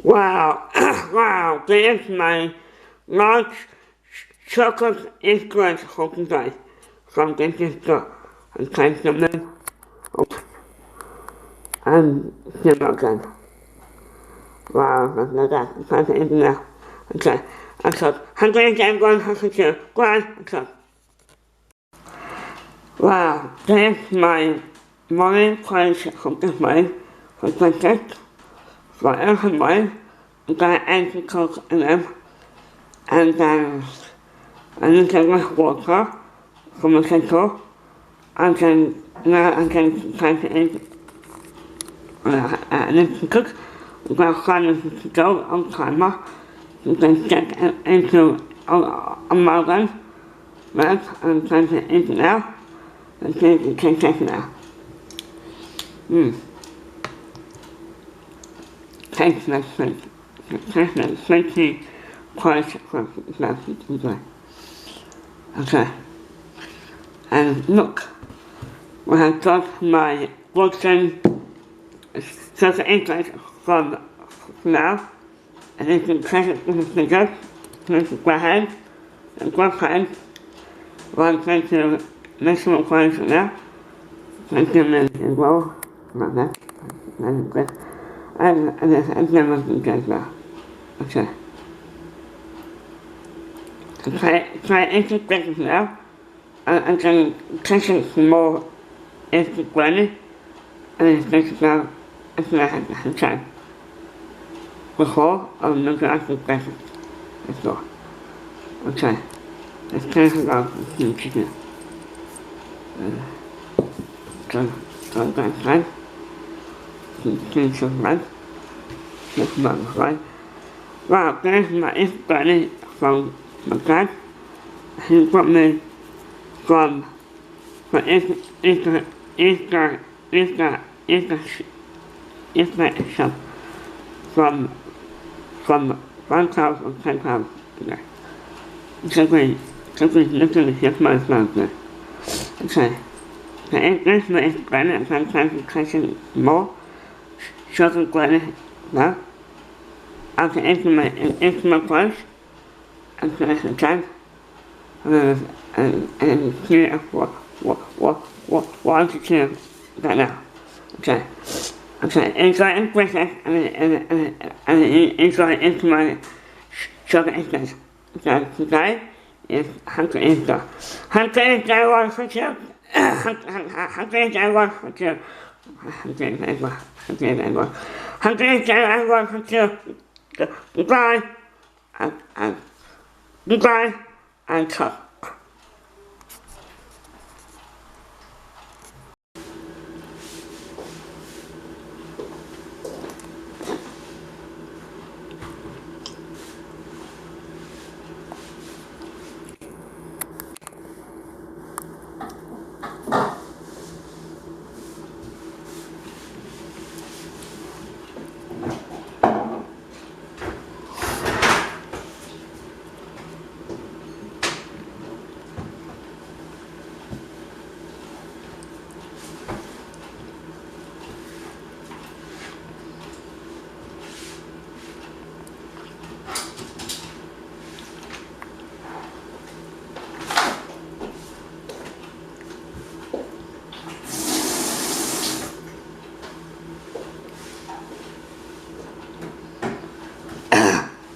Wow, wow, there's my large chocolate influence cookie guys. So this is the and try something. Oops. And simmer again. Wow, that's like that. Try to eat now. Okay. And so, hungry again, going to go on. So, wow, there's my morning place cookie way for breakfast. For every morning, I'm gonna add the coke in them. And then I need to with water from the kettle. I can try to eat I need to cook. I'm gonna find the stove on timer. You can check into a mulligan. Right? I'm trying to eat it now. And see if you can check it out. Tastes like sweet. It tastes like sweety porridge from the Okay. And look, when I got my Wilson sugar English from now, and you can press it with the finger, press it by hand, and go ahead, one trying to maximum quality now, 20 minutes as well, like that, and good. And then we can get now. Okay. Try 80 seconds now. I can touch it some more instant granny, and it's just now, it's not a time. Before, I'm not going to get it. Let's go. Okay. Let's turn it off and see chicken. Turn that side. Change some light. Let's move right. Wow, there's my instant granny from my dad. He got me from Easter shop from 1,000 to 10,000 today. Simply looking at his myself there. Okay. The English is granite and concentration more. Sugar granite now. After into my place, and so it's a time. And clear what to clear right now. Okay. Okay, inside and breakfast and inside into my sugar inside. Okay, today is hungry Easter. Hungry Easter one for you. Hungry Easter one for you. Hungry Easter one. Hungry Easter one for you. Goodbye. And goodbye and cut.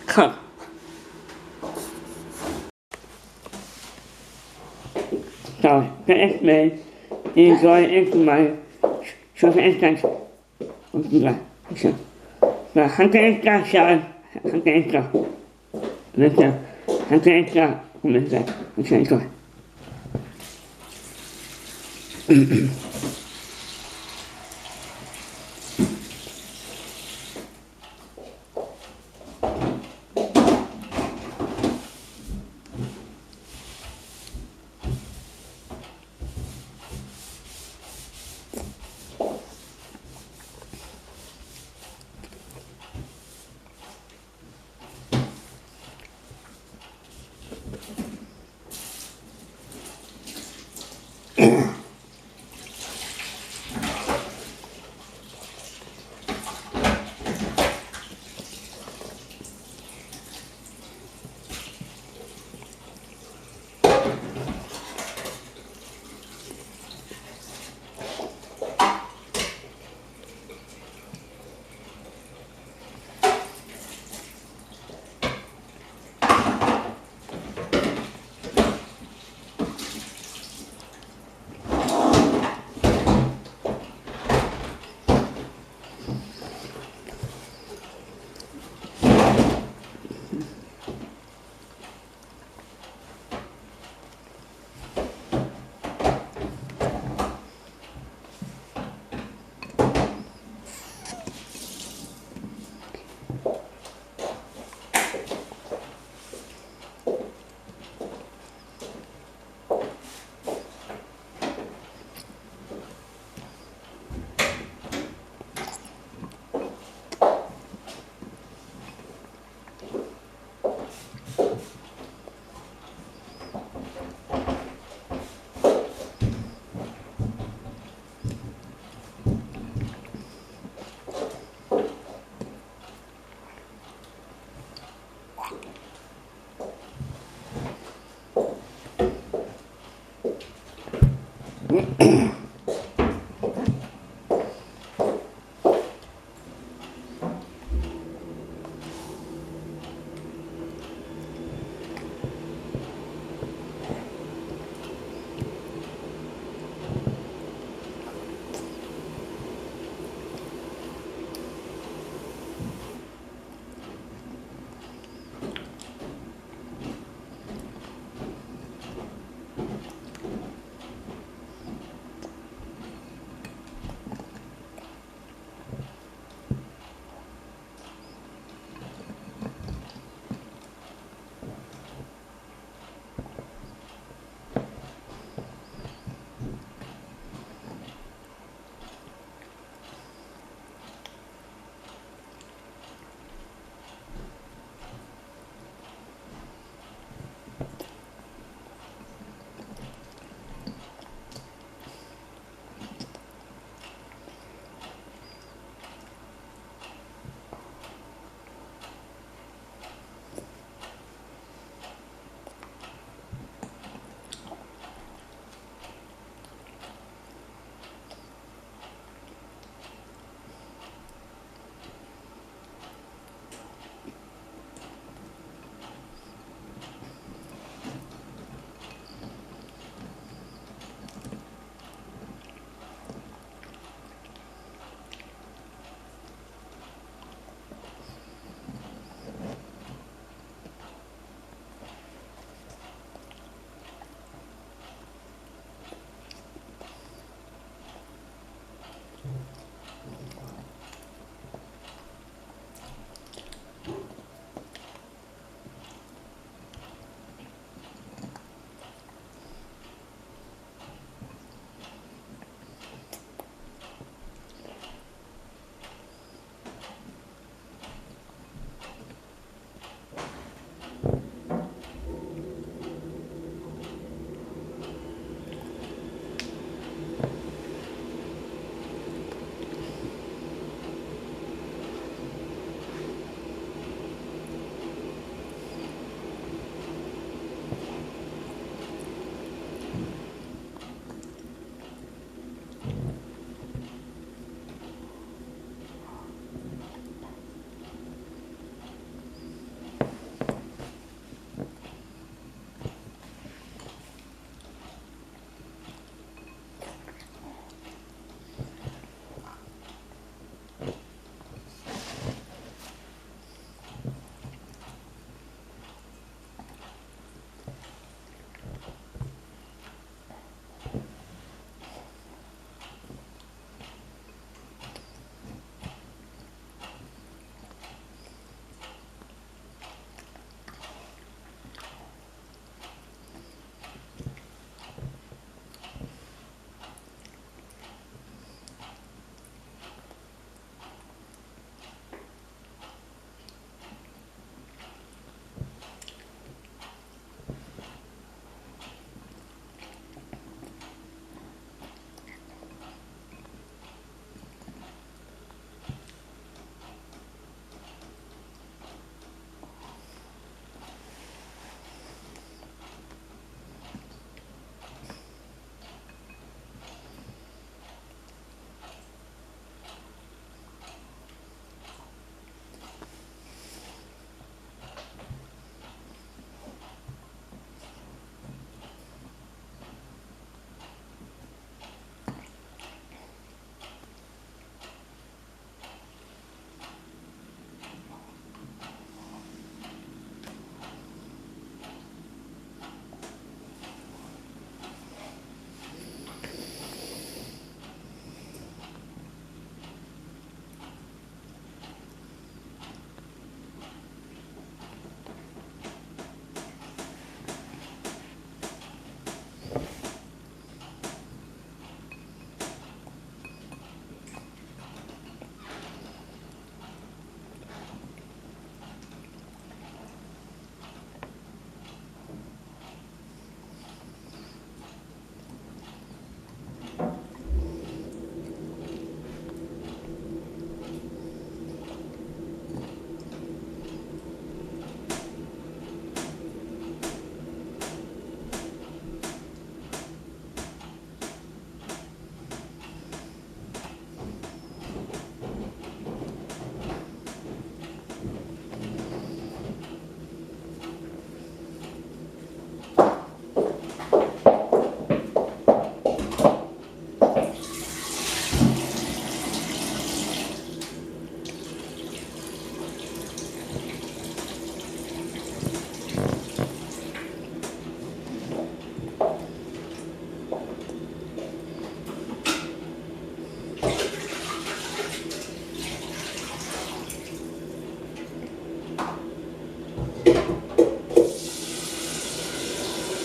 Cut. So, the X-Men enjoy into my sugar instance of the life. So, the 100 shot, 100 listen, 100 listen, okay, go.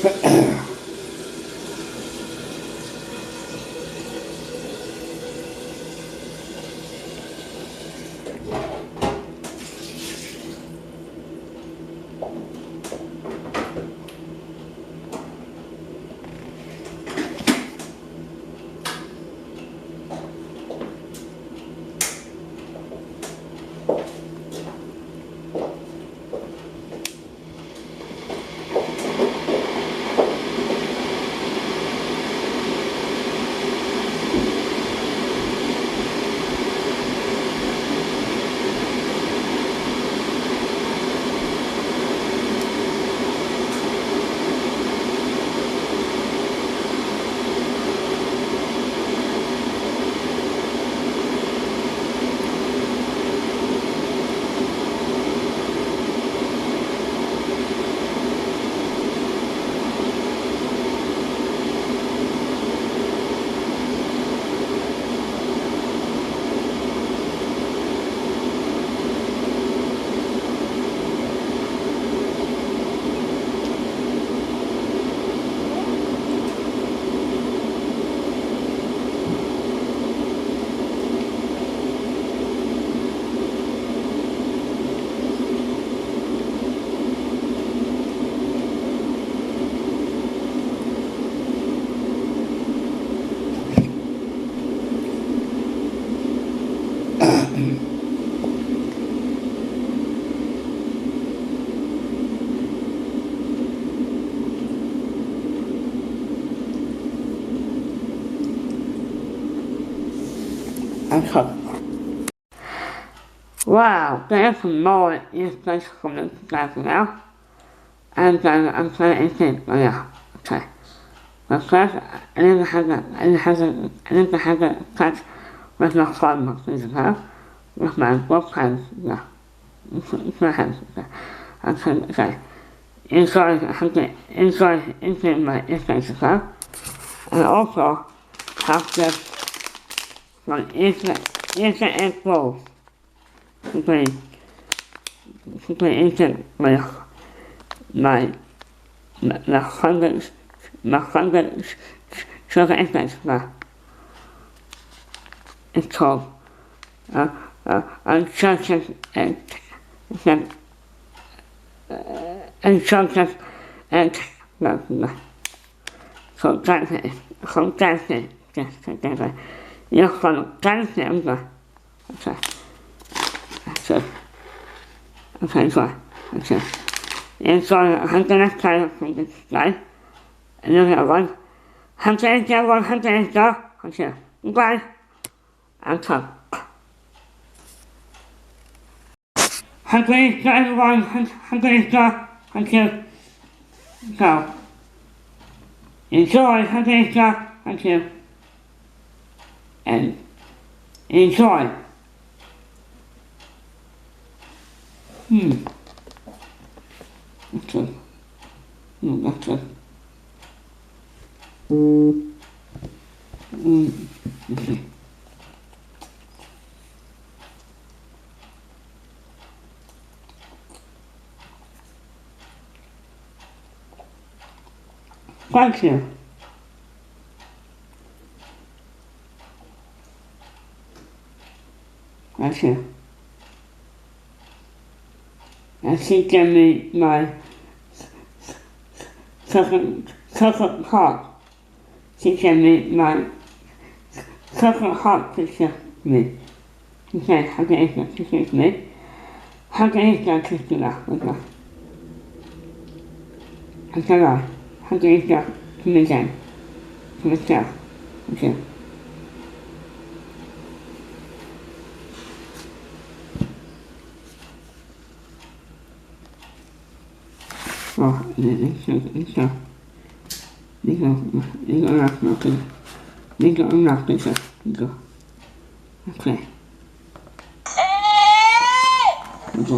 Okay. Wow, there's some more useless comments back now. And then I'm trying to think, oh yeah, okay. But first, I need to have a touch with my phone, please, with my both hands, yeah. With my hands, okay. Okay. Enjoy my insights, okay? And also, have this from Easter egg rolls. Simply eating my hundred sugar insights, it's called unconscious and so dancing, you're from dancing, okay, so, okay, so, okay, and so I'm gonna try from this guy, and then I want, I'm gonna go, okay, bye, and come. I'm going to everyone, I'm going to go, until, so, enjoy, I'm going to go, until, and enjoy. That's good. That's good. Okay. Thank you. Thank you. And she gave me my chocolate heart. She gave me my chocolate heart picture to me. She said, how can I get picture to me? How can I get picture to me? I said, how can I get to me then? To myself. Okay. Oh, it's so. Digo una cosa, digo. Okay. Digo.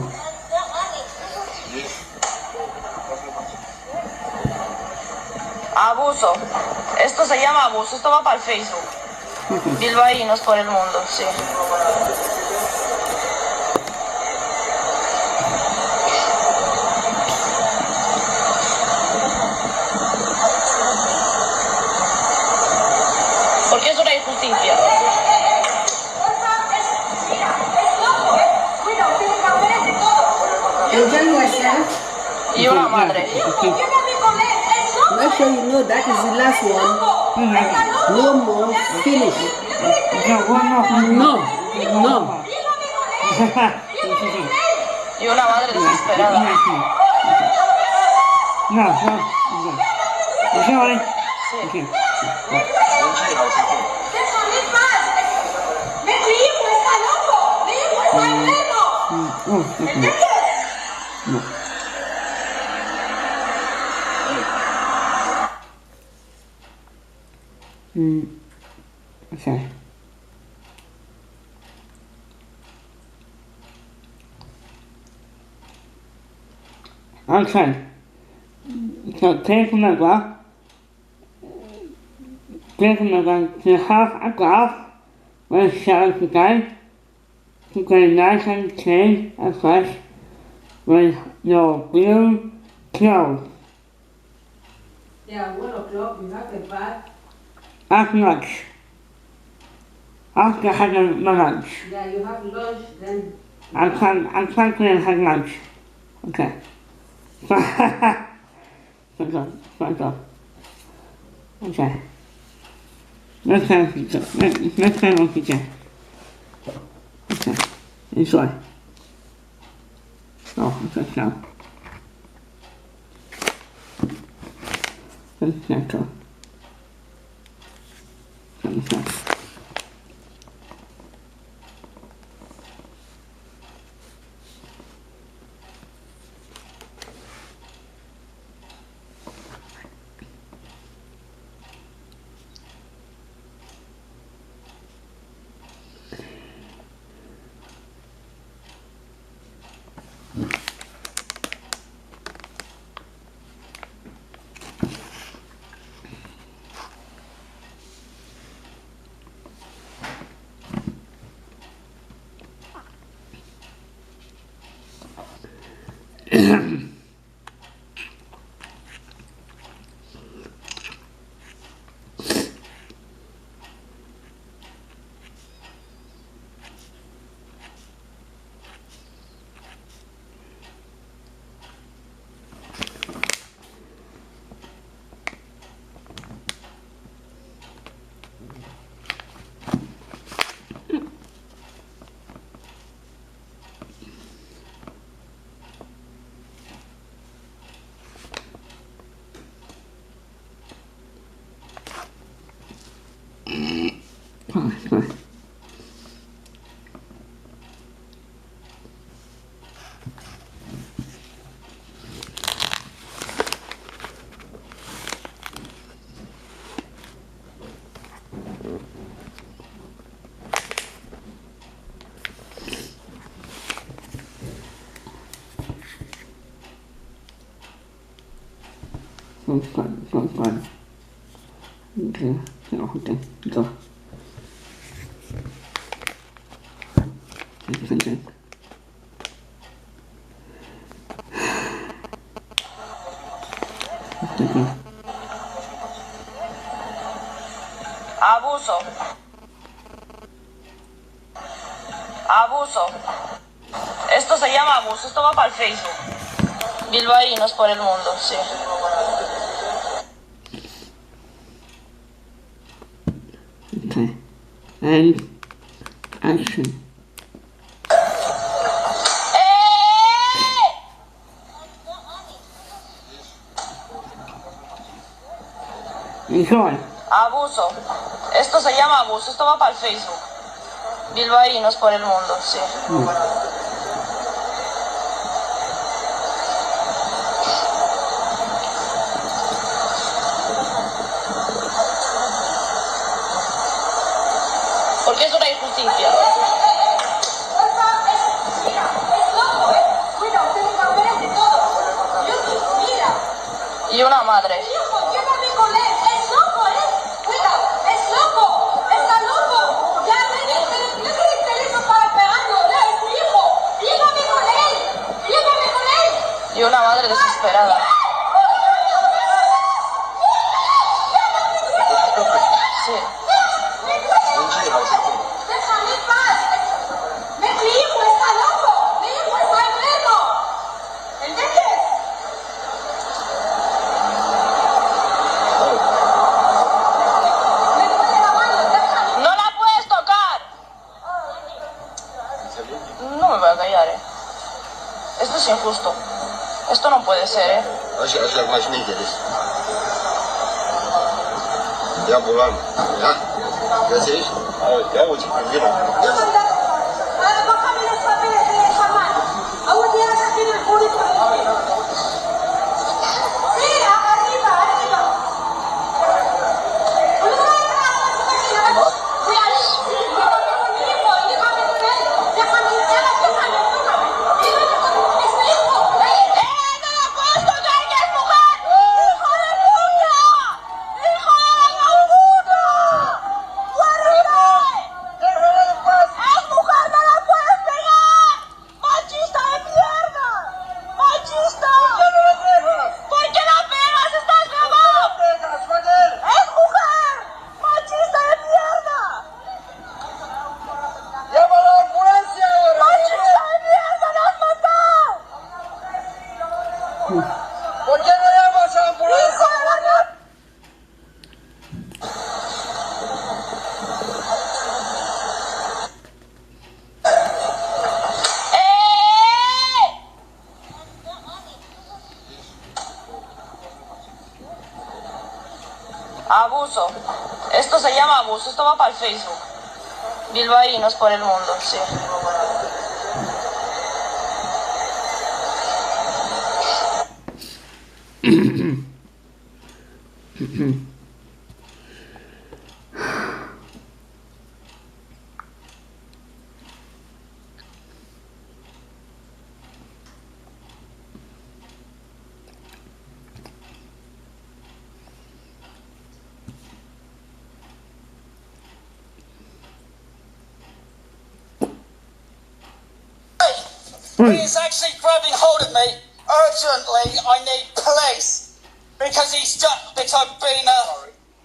Abuso. Esto se llama abuso. Esto va para el Facebook. Bilbaínos por el mundo, sí. Enjoy yourself. Y una madre. Make sure you know that is the last one. No more. Finish. No. No. Y una madre desesperada. No. Sorry. Sí. No. Okay. Okay. So take another. To have a glass with shells again. To get nice and clean and fresh with your blue clothes. Yeah, 1 o'clock you have a bath. After lunch. After having my lunch. Yeah, you have lunch, then. I can't have lunch. Okay. Fuck off. Okay. Let's have pizza. Let's have a pizza. Okay. Enjoy. Oh, okay, now. Let's go. Fun. Okay, go. Okay. Abuso. Abuso. Esto se llama abuso. Esto va para el Facebook. Bilbaínos por el mundo, sí. Okay. And action. Enjoy. Abuso. Esto se llama abuso. Esto va para el Facebook. Bilbaínos por el mundo, sí. Porque es una injusticia. Y una madre. Y una madre desesperada. Sí. Esto es injusto. Esto no puede ser, ¿eh? Aşağı başına gideriz. Ya bulan. Ya. Ya seis. Ya o çıkıyor. ¿Por qué no llamas a ambulancia? Abuso. Esto se llama abuso. Esto va para el Facebook. Bilbaínos por el mundo, sí. He is actually grabbing hold of me urgently. I need police because I've been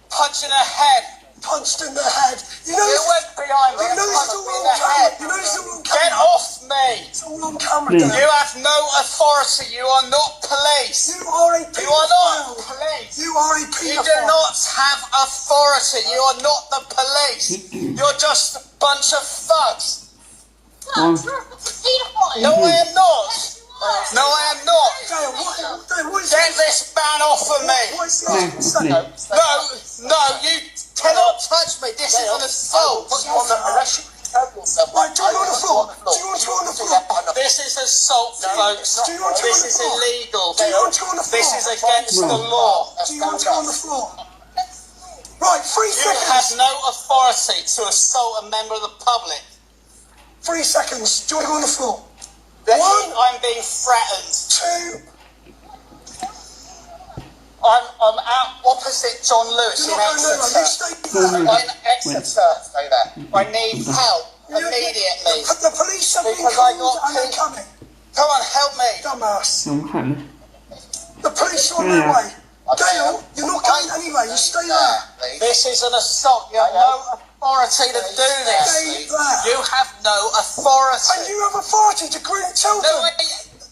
punched in the head. Punched in the head. You know, You went behind me you and know it's punched all me in on the camera. head. You know it's all on Get camera. off me! It's all on camera. Yeah. Dad. You have no authority. You are not police. You are a You are not paedophile. police. You are a You paedophile. do not have authority. You are not the police. You're just a bunch of thugs. Um, No, I am not. No, I am not. Dale, what is Get this man off of me. What is no, this? no. No, you cannot touch me. This is an assault. Right, do you want to go on the floor? Do you want to go on the floor? This is assault, folks. Do you want to This go on the is floor? illegal. Do you want to go on the floor? This is against the law. Do you want to go on the floor? Right, 3 You have seconds. no authority to assault a member of the public. 3 seconds. Do you want to go on the floor? I'm being threatened. 2. I'm out opposite John Lewis Do in not go nowhere. You Exeter. stay there. I'm in Exeter. Stay there. I need help immediately. The police have been Because I called got and they're paid. coming. Come on, help me. Dumbass. Okay. The police are on their way. Dale, you're not going anywhere. You stay there. This is an assault. You have no authority to do this. Stay there. You have no And authority. you have authority to tell No, them.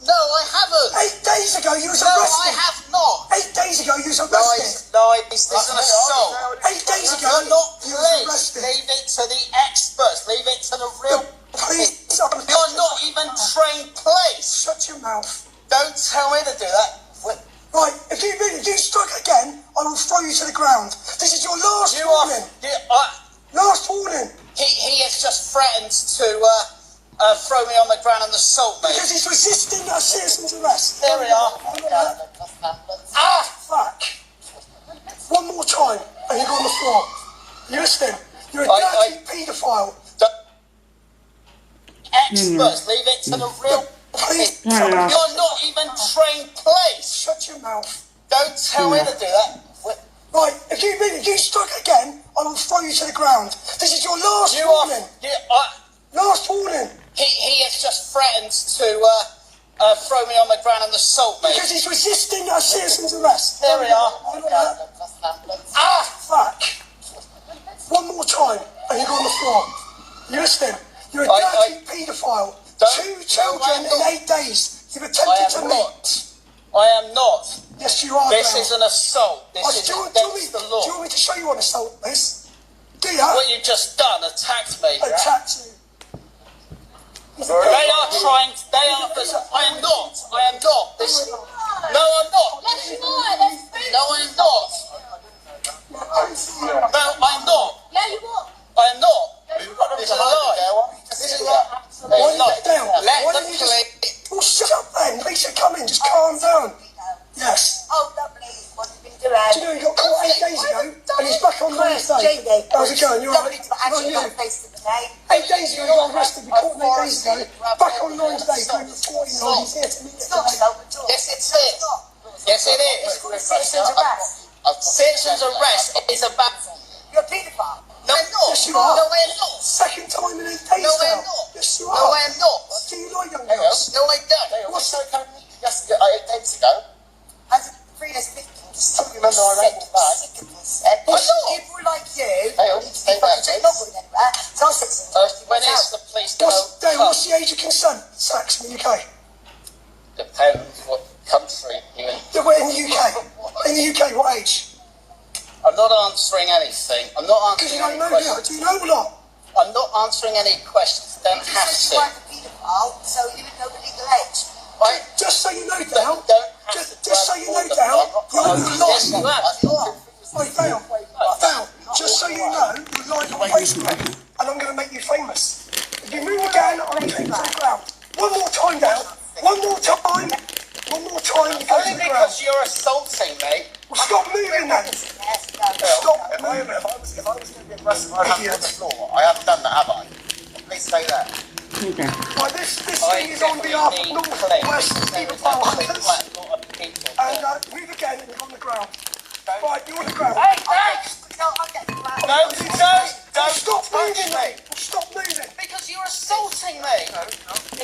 I haven't. 8 days ago you was No, I arrested. have not. 8 days ago you was arrested. This is an assault. 8 days ago You're not you was police. arrested. Leave it to the experts. Leave it to the real. Police. You're not even trained police. Shut your mouth. Don't tell me to do that. Right, if you strike again, I will throw you to the ground. This is your last You are. warning. Last warning. He has just threatened to throw me on the ground and assault me. Because he's resisting a citizen's arrest. There we are. Ah! Fuck. One more time, and you go on the floor. You listen. You're a I- dirty paedophile. Experts, leave it to the real. Police. Yeah. You're not even trained police. Shut your mouth. Don't tell me to do that. Right, if you strike again, I will throw you to the ground. This is your last You are. warning. You, Last warning. he has just threatened to throw me on the ground and assault me. Because he's resisting a citizen's arrest. There we are. Ah! Fuck. One more time, and you go on the floor. You listen. You're a I- dirty paedophile. Don't- 2 children no, I'm in not. 8 days. You've I attempted to am meet. not. I am not. Yes, you are. This Dale. is an assault. This is do you want against the law. me to show you what assault is? Do you? What you just done attacked me. Attacked you. They are trying. They are. I am not. in, just calm down. Yes. Oh, lovely. What have you been doing? Do you know he got caught 8 days ago and he's back on Wednesday? How's it going? You alright? Actually, got a face to the name. 8 days ago he got arrested, we caught him 8 days ago. Back on Wednesday, proving 14-year-old, he's here to meet us today. Yes, it is. Yes, it is. It's called a citizen's arrest. Citizen's arrest is about... You're a paedophile. No, I'm not. Yes, you are. No, I am not. Second time in 8 days No, I now. am not. Yes, you No, are. I am not. Do you like young girls? No, I don't. What's so come yesterday, 8 days ago? As a previous victim, just I remember I rang him back. sick of this. And What's up? people like you Hang on, need to stay be fucking back, not going anywhere. So I said to him, When is the police going Dave, to what's the age of consent, sex in the UK? Depends what country you're in. Yeah, we're in the UK. In the UK, what age? I'm not answering anything. I'm not Because you answering don't any know, questions. do you know or not? I'm not answering any questions. Don't you have said you to. weren't a paedophile, so you didn't know the legal age. I Just so you know, Dale. don't have to. Just so you know, Dale, you're Yes, you lying. have. Wait, Dale. Dale, just so you know, you're lying on Facebook, and I'm going to make you famous. If you move again, I'm going to take you to the ground. One more time, Dale. One more time. One more time, you go to Only the ground. because you're assaulting me. Well, stop moving then. Yes, no. Stop If I moving. was going to be arrested, I'd have it on the floor. I haven't done that, have I? Please say that. Okay. Right, this I thing is on behalf of definitely North need West police. There is Paedophile actually Hunters. quite a lot of people. And move again and you're on the ground. Right, you're on the ground. Hey, thanks! No, I'm getting you out. No, don't Stop touch moving, me. mate. Stop moving. Because you're assaulting me.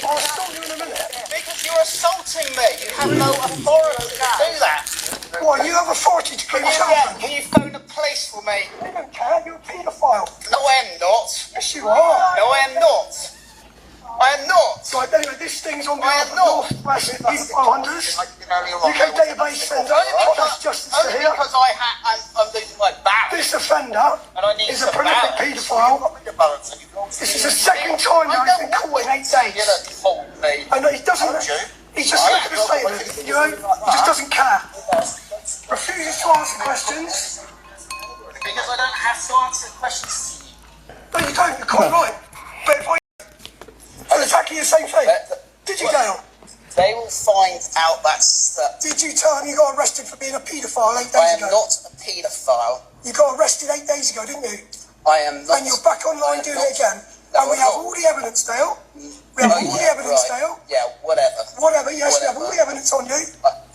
I'll stop you in a minute. Because you're assaulting me. You have no authority to do that. Why, you have authority to clean Yeah, children. can you phone the police for me? I don't care, you're a paedophile. No, I am not. Yes, you are. No, I am not. I am not. Right, anyway, this thing's on behalf of not. North West Paedophile Hunters. Like you did earlier on. UK database sends out Protest Justice to Only here. because I'm losing my balance. This offender And I need is a some prolific balance. paedophile. Your balance and you can This is the second time now he's been caught in 8 You days. don't fool me. I know he doesn't. He's just look at the state of it. You know, he just doesn't care. Refuses to answer questions. Because I don't have to answer questions to you. No, you don't. You're quite right. But if I'm attacking the same thing. Did you, Dale? They will find out that's that Did you tell him you got arrested for being a paedophile 8 I days am ago? not a paedophile. You got arrested 8 days ago, didn't you? I am not. And you're back online doing it again. No, And we I'm have not. all the evidence, Dale. We have Oh, all the yeah, evidence, right. Dale. Yeah, whatever. Whatever, yes, we have all Whatever. the evidence on you.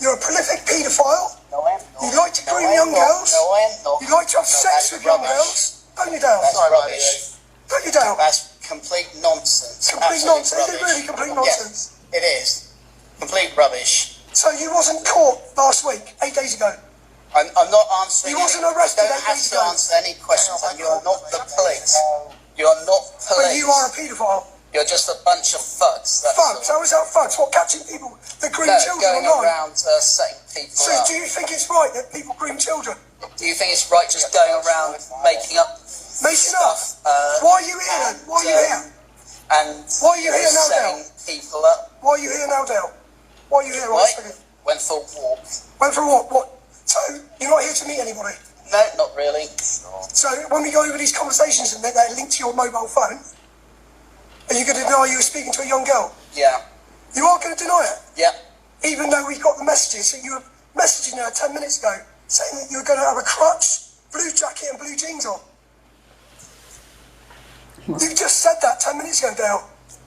You're a prolific paedophile. No, I am not. You like to No, groom I am young not. girls. No, I am not. You like to have sex that's with young rubbish. girls. Don't you, Dale? That's rubbish. Don't you, Dale? That's complete nonsense. Complete Absolute nonsense. Is it rubbish. really complete nonsense? Yes, it is. Complete rubbish. So you wasn't caught last week, 8 days ago. I'm not answering. He wasn't any- arrested You don't 8 have days to ago. answer any questions, and you're not the police. You're not But police. you are a paedophile. You're just a bunch of thugs. That's Fucks. all. How is that fucks? What, catching people that groom No, children going online? around setting people So up. do you think it's right that people groom children? Do you think it's right just going around making up Making up? stuff? Why are you here then? Why are you here? And Why are you here now, setting people up? Why are you here now, Dale? Why are you here? Right? Right? Went for a walk. Went for what? What? So you're not here to meet anybody? No, not really. So when we go over these conversations and they're linked to your mobile phone, are you going to deny you were speaking to a young girl? Yeah. You are going to deny it? Yeah. Even though we got the messages that you were messaging her 10 minutes ago saying that you were going to have a crutch, blue jacket and blue jeans on. You just said that 10 minutes ago, Dale.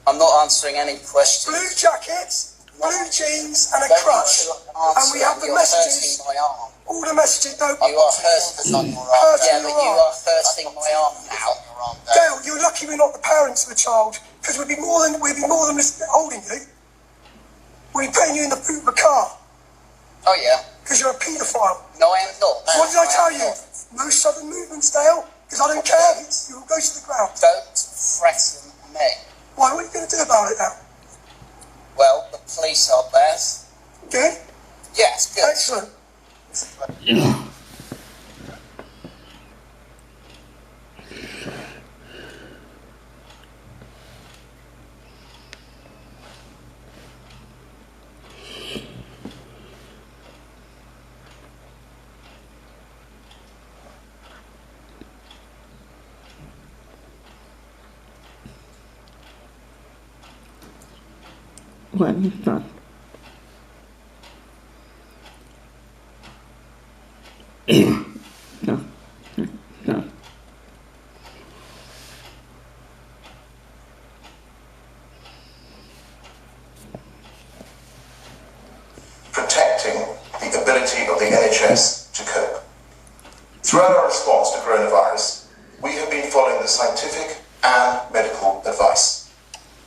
I'm not answering any questions. Blue jackets, blue jeans and a Don't crutch. need to answer. And we have the You're messages, hurting my arm. all the messages. No, You are hurting my arm. Hurting Yeah, but your you arm. are hurting my arm now. Dale, you're lucky we're not the parents of the child, because we'd be more than holding you. We'd be putting you in the boot of a car, Oh yeah. because you're a paedophile. No, I am not. What did I tell am you? not. No sudden movements, Dale, because I don't care. You'll go to the ground. Don't threaten me. Why? What are you going to do about it now? Well, the police are there. Good? Yes, good. Excellent. When he's done. Protecting the ability of the NHS to cope. Throughout our response to coronavirus, we have been following the scientific and medical advice.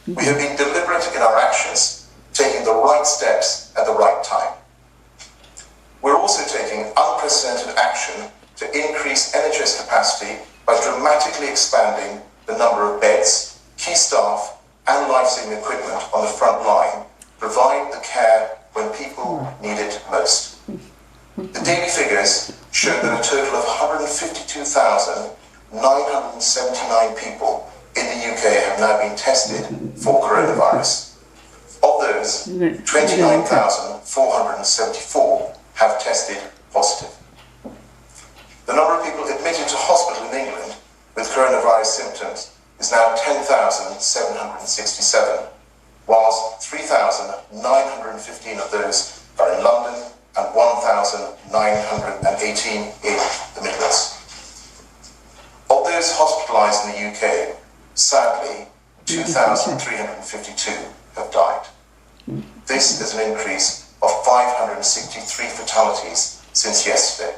We have been deliberate in our actions, taking the right steps at the right time. We're also taking unprecedented action to increase NHS capacity by dramatically expanding the number of beds, key staff, and life-saving equipment on the front line to provide the care when people need it most. The daily figures show that a total of 152,979 people in the UK have now been tested for coronavirus. Of those, 29,474 have tested positive. The number of people admitted to hospital in England with coronavirus symptoms is now 10,767, whilst 3,915 of those are in London and 1,918 in the Midlands. Of those hospitalised in the UK, sadly, 2,352 have died. This is an increase of 563 fatalities since yesterday.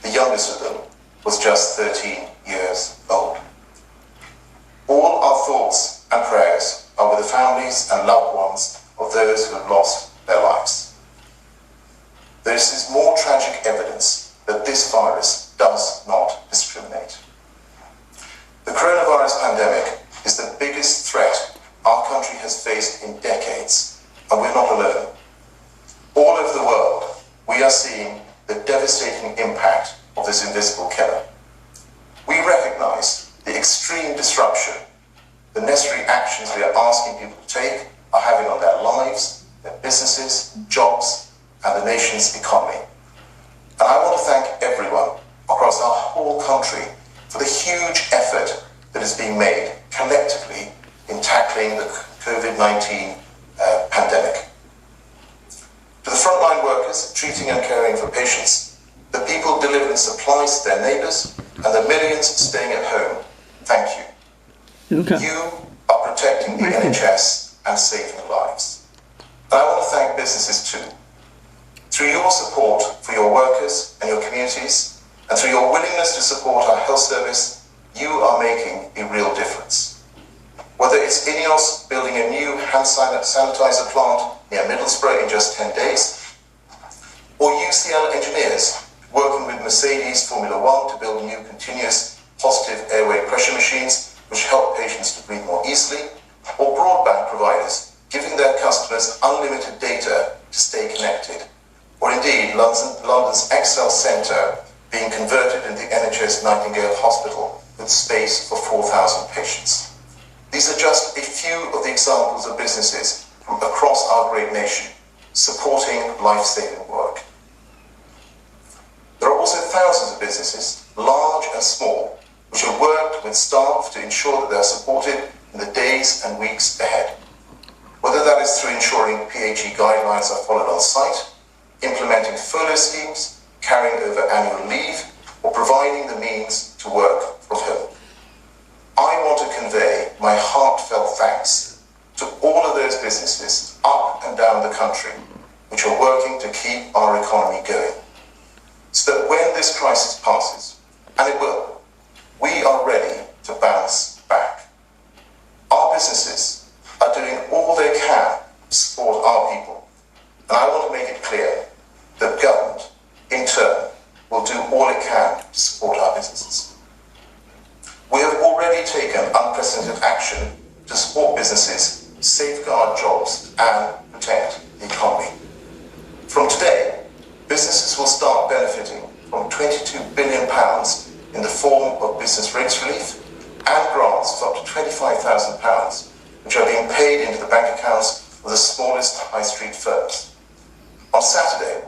The youngest of them was just 13 years old. All our thoughts and prayers are with the families and loved ones of those who have lost their lives. This is more tragic evidence that this virus does not discriminate. The coronavirus pandemic is the biggest threat our country has faced in decades, and we're not alone. All over the world, we are seeing the devastating impact of this invisible killer. We recognise the extreme disruption the necessary actions we are asking people to take are having on their lives, their businesses, jobs, and the nation's economy. And I want to thank everyone across our whole country for the huge effort that is being made collectively in tackling the COVID-19 pandemic. To the frontline workers treating and caring for patients, the people delivering supplies to their neighbours, and the millions staying at home, thank you. Okay. You are protecting the NHS and saving lives. And I want to thank businesses too. Through your support for your workers and your communities, and through your willingness to support our health service, you are making a real difference. Whether it's Ineos building a new hand sanitizer plant near Middlesbrough in just 10 days, or UCL engineers working with Mercedes Formula One to build new continuous positive airway pressure machines which help patients to breathe more easily, or broadband providers giving their customers unlimited data to stay connected, or indeed London's Excel Centre being converted into the NHS Nightingale Hospital with space for 4,000 patients. These are just a few of the examples of businesses from across our great nation supporting life-saving work. There are also thousands of businesses, large and small, which have worked with staff to ensure that they are supported in the days and weeks ahead. Whether that is through ensuring PHE guidelines are followed on site, implementing furlough schemes, carrying over annual leave, or providing the means to work from home. I want to convey my heartfelt thanks to all of those businesses up and down the country which are working to keep our economy going, so that when this crisis passes, and it will, we are ready to bounce back. Our businesses are doing all they can to support our people, and I want to make it clear that government, in turn, will do all it can to support our businesses. We have already taken unprecedented action to support businesses, safeguard jobs, and protect the economy. From today, businesses will start benefiting from £22 billion in the form of business rates relief and grants of up to £25,000, which are being paid into the bank accounts of the smallest high street firms. On Saturday,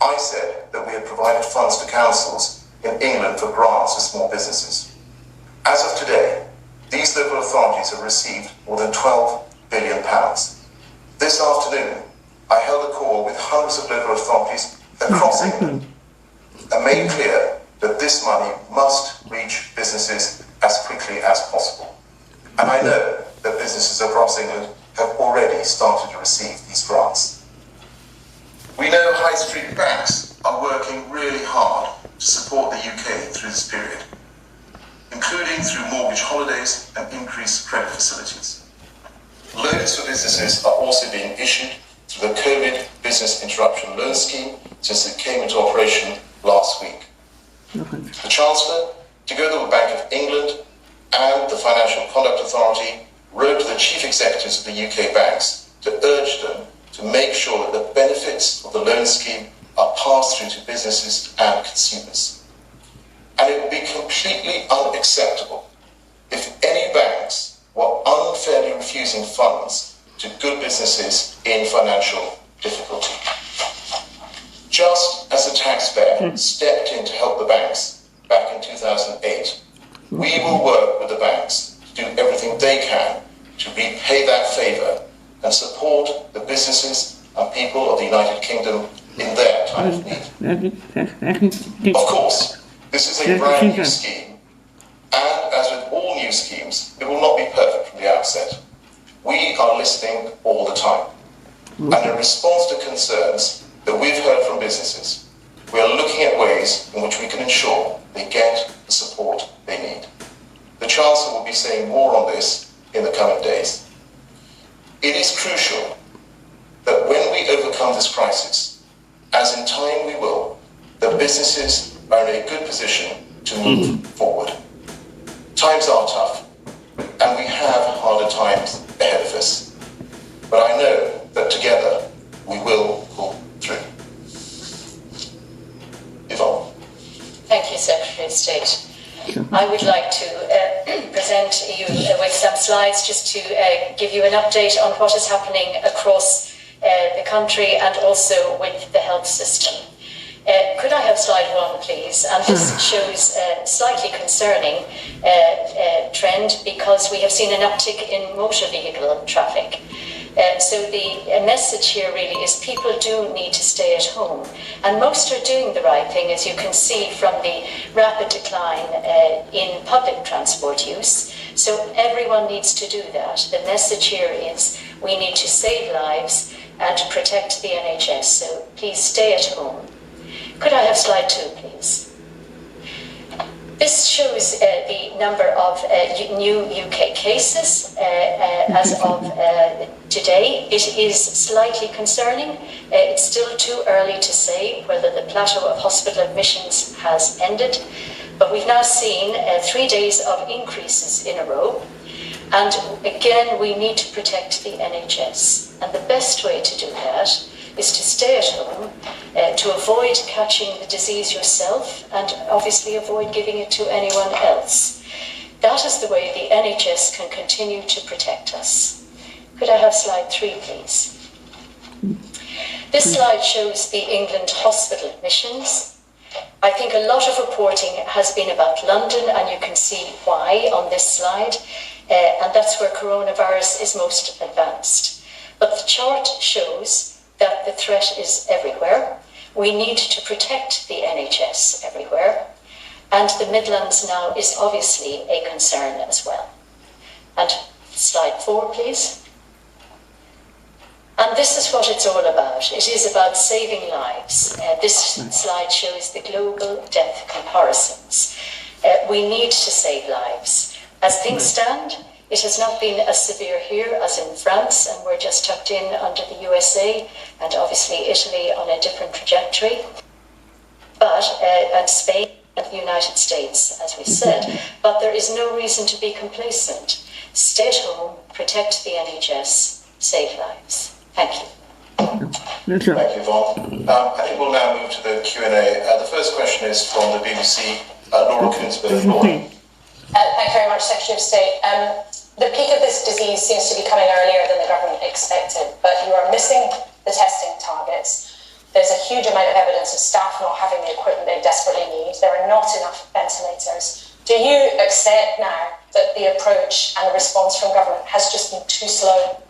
I said that we had provided funds to councils in England for grants to small businesses. As of today, these local authorities have received more than £12 billion. This afternoon, I held a call with hundreds of local authorities across England and made clear that this money must reach businesses as quickly as possible. And I know that businesses across England have already started to receive these grants. We know high street banks are working really hard to support the UK through this period, including through mortgage holidays and increased credit facilities. Loans for businesses are also being issued through the COVID Business Interruption Loan Scheme since it came into operation last week. The Chancellor, together with Bank of England and the Financial Conduct Authority, wrote to the chief executives of the UK banks to urge them to make sure that the benefits of the loan scheme are passed through to businesses and consumers. And it would be completely unacceptable if any banks were unfairly refusing funds to good businesses in financial difficulty. Just as the taxpayer stepped in to help the banks back in 2008, we will work with the banks to do everything they can to repay that favour and support the businesses and people of the United Kingdom in their time of need. Of course, this is a brand new scheme, and as with all new schemes, it will not be perfect from the outset. We are listening all the time, and in response to concerns that we've heard from businesses, we are looking at ways in which we can ensure they get the support they need. The Chancellor will be saying more on this in the coming days. It is crucial that when we overcome this crisis, as in time we will, the businesses are in a good position to move forward. Times are tough, and we have harder times ahead of us. But I know that together we will pull through. Yvonne. Thank you, Secretary of State. I would like to present you with some slides just to give you an update on what is happening across the country and also with the health system. Could I have slide 1, please? And this shows a slightly concerning trend because we have seen an uptick in motor vehicle traffic. So the message here really is people do need to stay at home, and most are doing the right thing, as you can see from the rapid decline in public transport use. So everyone needs to do that. The message here is we need to save lives and protect the NHS, so please stay at home. Could I have slide 2, please? This shows the number of new UK cases as of today. It is slightly concerning. It's still too early to say whether the plateau of hospital admissions has ended, but we've now seen 3 days of increases in a row. And again, we need to protect the NHS. And the best way to do that is to stay at home, to avoid catching the disease yourself, and obviously avoid giving it to anyone else. That is the way the NHS can continue to protect us. Could I have slide 3, please? This slide shows the England hospital admissions. I think a lot of reporting has been about London, and you can see why on this slide, and that's where coronavirus is most advanced. But the chart shows that the threat is everywhere. We need to protect the NHS everywhere. And the Midlands now is obviously a concern as well. And slide 4, please. And this is what it's all about. It is about saving lives. This slide shows the global death comparisons. We need to save lives. As things stand, it has not been as severe here as in France, and we're just tucked in under the USA, and obviously Italy on a different trajectory, and Spain and the United States, as we said. But there is no reason to be complacent. Stay at home, protect the NHS, save lives. Thank you. Thank you, Yvonne. I think we'll now move to the Q&A. The first question is from the BBC, Laura Kinsberg. Laura. Thank you very much, Secretary of State. The peak of this disease seems to be coming earlier than the government expected, but you are missing the testing targets. There's a huge amount of evidence of staff not having the equipment they desperately need. There are not enough ventilators. Do you accept now that the approach and the response from government has just been too slow?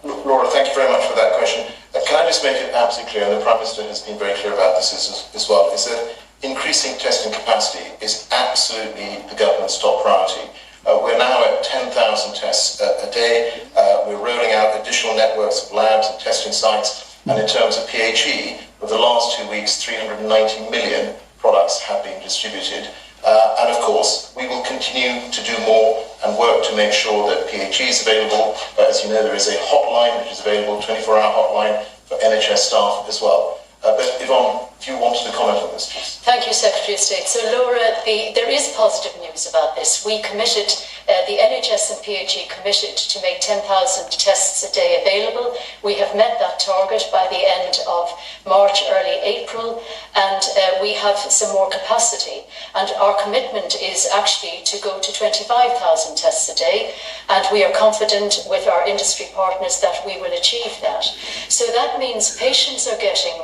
Laura, thank you very much for that question. Can I just make it absolutely clear, and the Prime Minister has been very clear about this as well, is that increasing testing capacity is absolutely the government's top priority. We're now at 10,000 tests a day. We're rolling out additional networks of labs and testing sites. And in terms of PHE, over the last 2 weeks, 390 million products have been distributed. And of course, we will continue to do more and work to make sure that PHE is available. As you know, there is a hotline which is available, 24-hour hotline for NHS staff as well. But Yvonne, if you wanted to comment on this, please. Thank you, Secretary of State. So, Laura, there is positive news about this. We committed, the NHS and PHE committed to make 10,000 tests a day available. We have met that target by the end of March, early April, and we have some more capacity. And our commitment is actually to go to 25,000 tests a day, and we are confident with our industry partners that we will achieve that. So that means patients are getting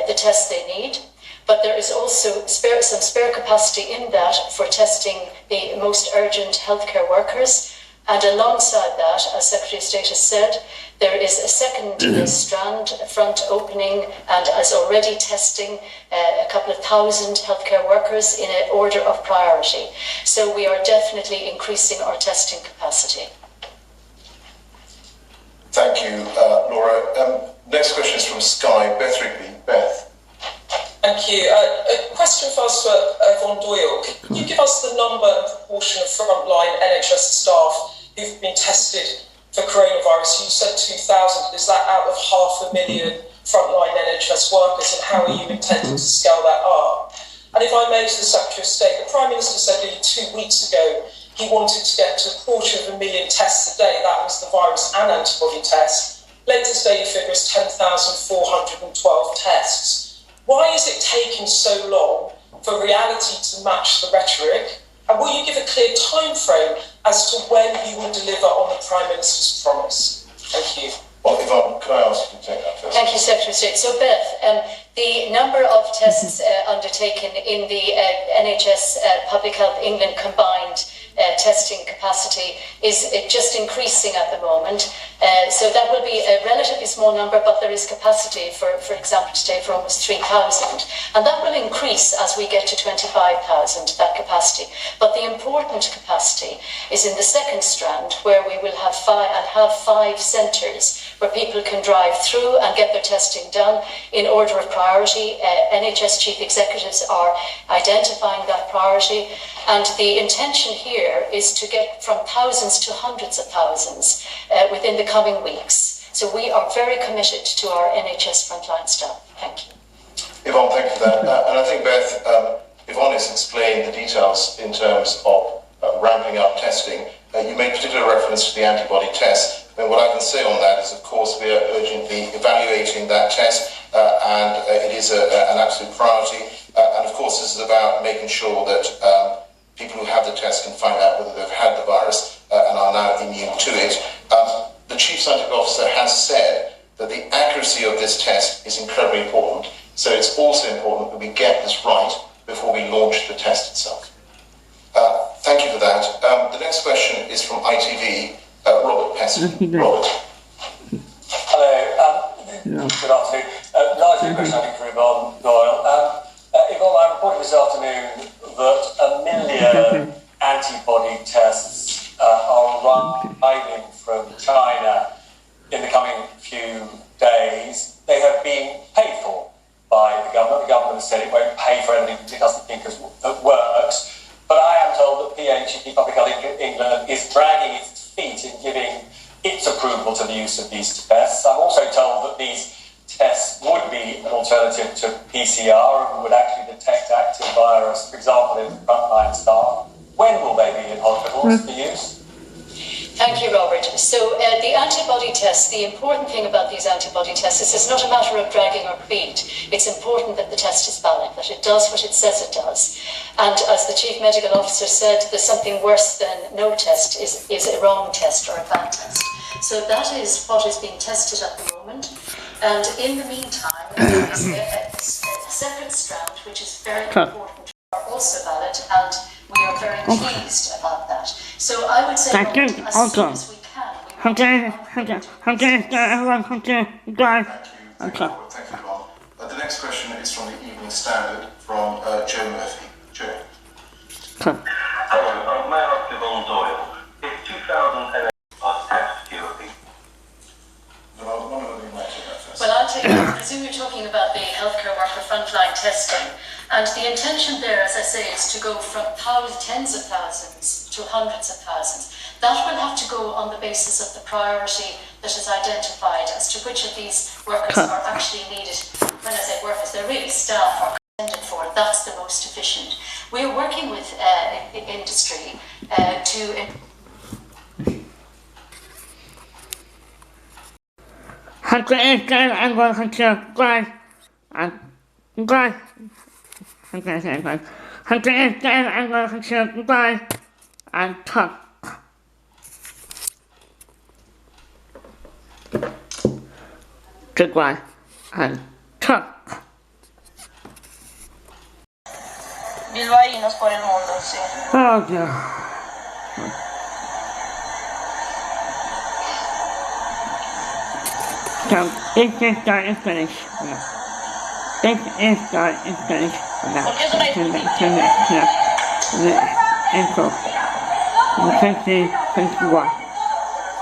the tests they need, but there is also some spare capacity in that for testing the most urgent healthcare workers. And alongside that, as Secretary of State has said, there is a second strand, front opening, and is already testing a couple of thousand healthcare workers in an order of priority. So we are definitely increasing our testing capacity. Thank you, Laura. Next question is from Sky. Beth Rigby. Beth. Thank you. A question first for Yvonne Doyle. Can you give us the number and proportion of frontline NHS staff who've been tested for coronavirus? You said 2,000. Is that out of 500,000 frontline NHS workers, and how are you intending to scale that up? And if I may, to the Secretary of State, the Prime Minister said nearly 2 weeks ago he wanted to get to 250,000 tests a day. That was the virus and antibody tests. Latest daily figure is 10,412 tests. Why is it taking so long for reality to match the rhetoric? And will you give a clear time frame as to when you will deliver on the Prime Minister's promise? Thank you. Well, Yvonne, can I ask you to take that first? Thank you, Secretary of State. So, Beth, the number of tests undertaken in the NHS Public Health England combined testing capacity is just increasing at the moment. So that will be a relatively small number, but there is capacity, for example, today for almost 3,000. And that will increase as we get to 25,000, that capacity. But the important capacity is in the second strand, where we will have five centres where people can drive through and get their testing done in order of priority. NHS chief executives are identifying that priority, and the intention here is to get from thousands to hundreds of thousands within the coming weeks. So we are very committed to our NHS frontline staff. Thank you. Yvonne, thank you for that. And I think, Beth, Yvonne has explained the details in terms of ramping up testing. You made particular reference to the antibody test. And what I can say on that is, of course, we are urgently evaluating that test, and it is an absolute priority. And of course, this is about making sure that people who have the test can find out whether they've had the virus and are now immune to it. The Chief Scientific Officer has said that the accuracy of this test is incredibly important. So it's also important that we get this right before we launch the test itself. Thank you for that. The next question is from ITV, Robert Pesky. Robert. Hello. Good afternoon. Largely a question, I think, for Yvonne Doyle. Yvonne, I reported this afternoon that 1 million antibody tests are arriving from China in the coming few days. They have been paid for by the government. The government has said it won't pay for anything it doesn't think works. But I am told that PHE, Public Health England, is dragging its feet in giving its approval to the use of these tests. I'm also told that these tests would be an alternative to PCR and would actually detect active virus, for example, in frontline staff. When will they be in hospitals for use? Thank you, Robert. So the antibody tests, the important thing about these antibody tests is it's not a matter of dragging our feet. It's important that the test is valid, that it does what it says it does. And as the Chief Medical Officer said, there's something worse than no test is a wrong test or a bad test. So that is what is being tested at the moment. And in the meantime, there is a separate strand, which is very important, are also valid, and we are very pleased about that. So I would say, Robert, as soon as we can, Okay. Thank you, Ron. The next question is from the Evening Standard from Joe Murphy. Joe. Okay. Hello, may I ask Yvonne Doyle, if 2008 are test European? Well, I'll take it. I presume you're talking about the healthcare worker frontline testing. And the intention there, as I say, is to go from tens of thousands to hundreds of thousands. That will have to go on the basis of the priority that is identified as to which of these workers are actually needed. When I say workers, they're really staff or intended for. That's the most efficient. We're working with industry to... and talk. Goodbye and talk. Bilbaínos por el mundo, sí. Oh, dear. So, this is start and finish. This is start and finish. Intro. 2021.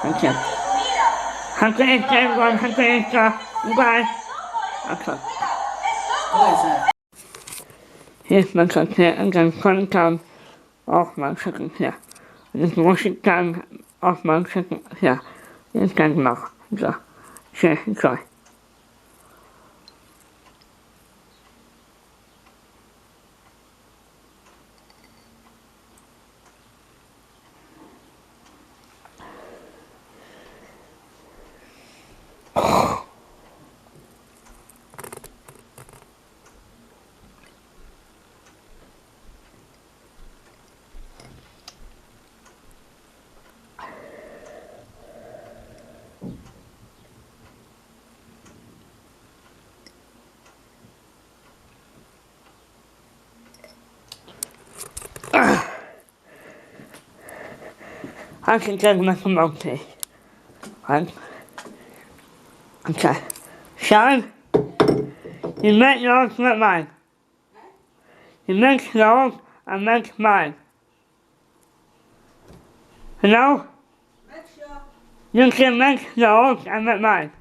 Thank you. Everyone. Goodbye. Okay. Here's my here and then front down off my second here. Just wash it down off my second here. It's done now. So, enjoy. I can take my multi. Right? Okay. Sharon? You make yours, not mine. You make yours, I make mine. Hello? You can make yours, I make mine.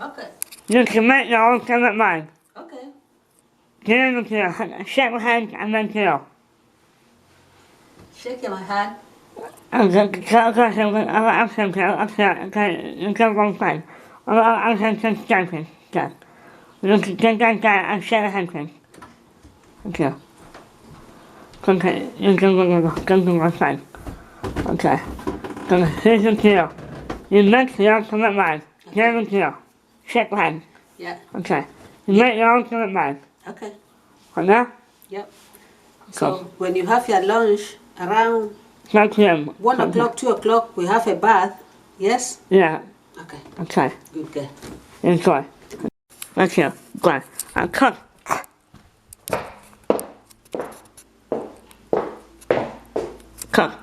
Okay. You can make yours, I make mine. Okay. Get here, shake my hand, and then kill. Shake my hand. I'm Okay. So here's the deal. You make your ultimate mind. Here's the deal. Shake hand. Yeah. Okay. You make your ultimate mind. Okay. What now? Yep. So when you have your lunch around 1 o'clock, 2 o'clock, we have a bath. Yes? Yeah. Okay. Okay. Good girl. Enjoy. Thank you. Good. I'll cut. Cut.